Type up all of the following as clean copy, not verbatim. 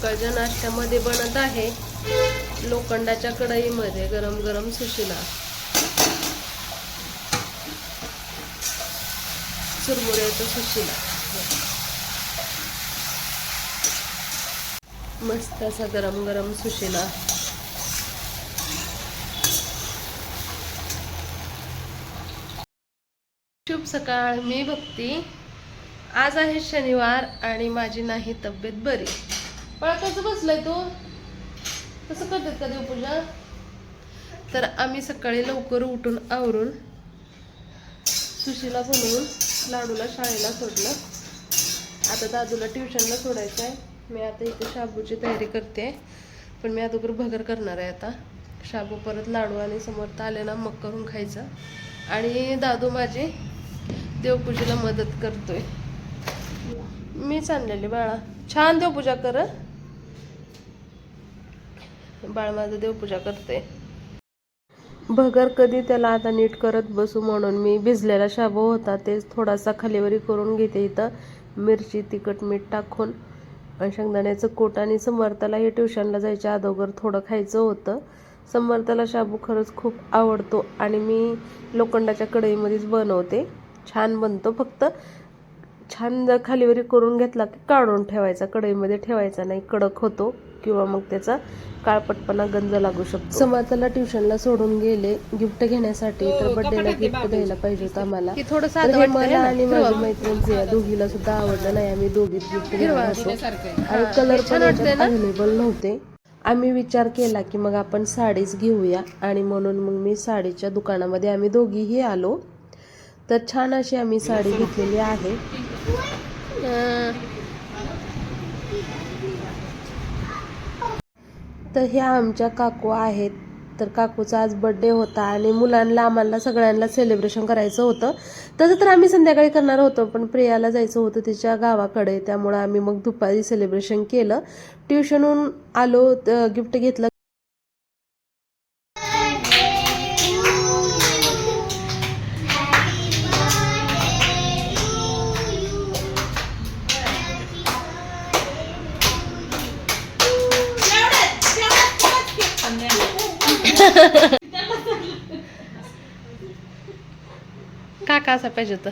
सकाळच्या नाश्त्यामध्ये बनत आहे लोखंडाच्या कढईमध्ये गरम गरम सुशिला, चुरमुऱ्याचा सुशिला. मस्त असा गरम गरम सुशिला. शुभ सकाळ, मी भक्ती. आज आहे शनिवार आणि माझी नाही तब्येत बरी. पण कसं बसलाय तू? कसं करतात का देवपूजा? तर आम्ही सकाळी लवकर उठून आवरून सुशीला बनवून लाडूला शाळेला सोडलं. आता दादूला ट्युशनला सोडायचं आहे. मी आता इथे शाबूची तयारी करते, पण मी अगोदर भगर करणार आहे. आता शाबू परत लाडू आणि समर्थ आले ना मग करून खायचं. आणि दादू माझी देवपूजेला मदत करतोय. मी चाललेली बाळा, छान देवपूजा कर. बाळ माझं देवपूजा करते. भगर कधी त्याला आता नीट करत बसू म्हणून मी भिजलेला शाबू होता ते थोडासा खालीवरी करून घेते. इथं मिरची तिखट मीठ टाकून शेंगदाण्याचं कूट. आणि समर्थाला हे ट्युशनला जायच्या अगोदर थोडं खायचं होतं. समर्थाला शाबू खरंच खूप आवडतो आणि मी लोखंडाच्या कढईमध्येच बनवते. छान बनतो, फक्त छान जर खालीवरी करून घेतला की काढून ठेवायचा, कढईमध्ये ठेवायचा नाही, कडक होतो किंवा मग त्याचा काळपटपणा गंज लागू शकतो. समर्थाला ट्युशनला सोडून गेले गिफ्ट घेण्यासाठी, तर बर्थडेला गिफ्ट द्यायला पाहिजे होतं आम्हाला. तर हे मला आणि माझी मैत्रीण दोघीला सुद्धा आवडलं नाही. आम्ही दोघीच गिफ्ट घेणार होतो आणि कलर पण अवेलेबल नव्हते. आम्ही विचार केला की मग आपण साडीच घेऊया आणि म्हणून मग मी साडीच्या दुकानामध्ये आम्ही दोघीही आलो. तर छान अशी आम्ही साडी घेतलेली आहे. तर ह्या आमच्या काकू आहेत. तर काकूचा आज बर्थडे होता आणि मुलांना आम्हाला सगळ्यांना सेलिब्रेशन करायचं होतं. तसं तर आम्ही संध्याकाळी करणार होतो, पण प्रियाला जायचं होतं तिच्या गावाकडे, त्यामुळं आम्ही मग दुपारी सेलिब्रेशन केलं. ट्युशनहून आलो, गिफ्ट घेतलं. काका असा पाहिजे होतं.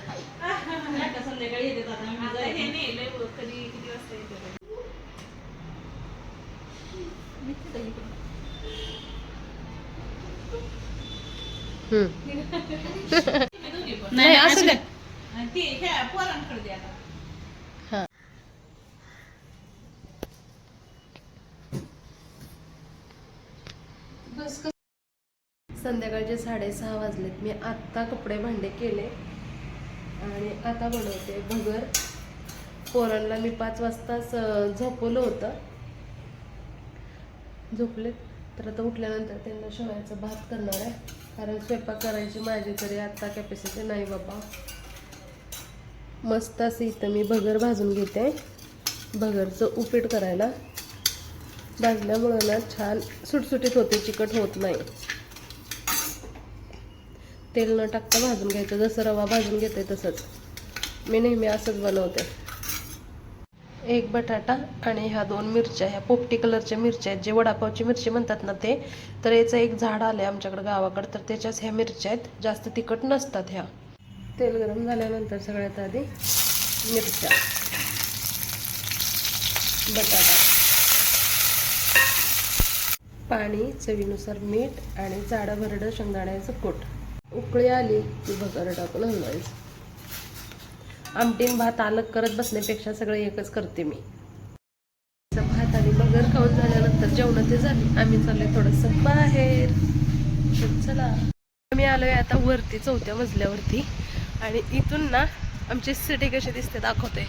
नाही असं द्या. संध्याकाळचे 6:30 वाजलेत. मी आत्ता कपडे भांडे केले आणि आता बनवते भगर. पोरांना मी 5 वाजताच झोपवलं होतं, झोपलेत. तर आता उठल्यानंतर त्यांना शेवयाचा भात करणार आहे, कारण स्वयंपाक करायची माझी तरी आत्ता कॅपॅसिटी नाही बाबा. मस्त असं इथं मी भगर भाजून घेते. भगरचं उपीट करायला भाजल्यामुळं ना छान सुटसुटीत होते, चिकट होत नाही. तेल न टाकता भाजून घ्यायचं, जसं रवा भाजून घेते तसंच. मी नेहमी असंच बनवते. 1 बटाटा आणि ह्या 2 मिरच्या, ह्या पोपटी कलरच्या मिरच्या आहेत, जे वडापावची मिरची म्हणतात ना ते. तर याचं एक झाड आलं आहे आमच्याकडे गावाकडं, तर त्याच्याच ह्या मिरच्या आहेत, जास्त तिखट नसतात ह्या. तेल गरम झाल्यानंतर सगळ्यात आधी मिरच्या, बटाटा, पाणी, चवीनुसार मीठ आणि जाडं भरडं शेंगदाण्याचं कूट. उकळी आली की भगर टाकून हलवायचं. आमटीन भात अलग करत बसण्यापेक्षा सगळं एकच करते मी. भात आणि भगर खाऊन झाल्यानंतर जेवण ते झाली. आम्ही चाललोय थोडंसं बाहेर. चला, आम्ही आलोय आता वरती 4थ्या मजल्यावरती आणि इथून ना आमची सिटी कशी दिसते दाखवते.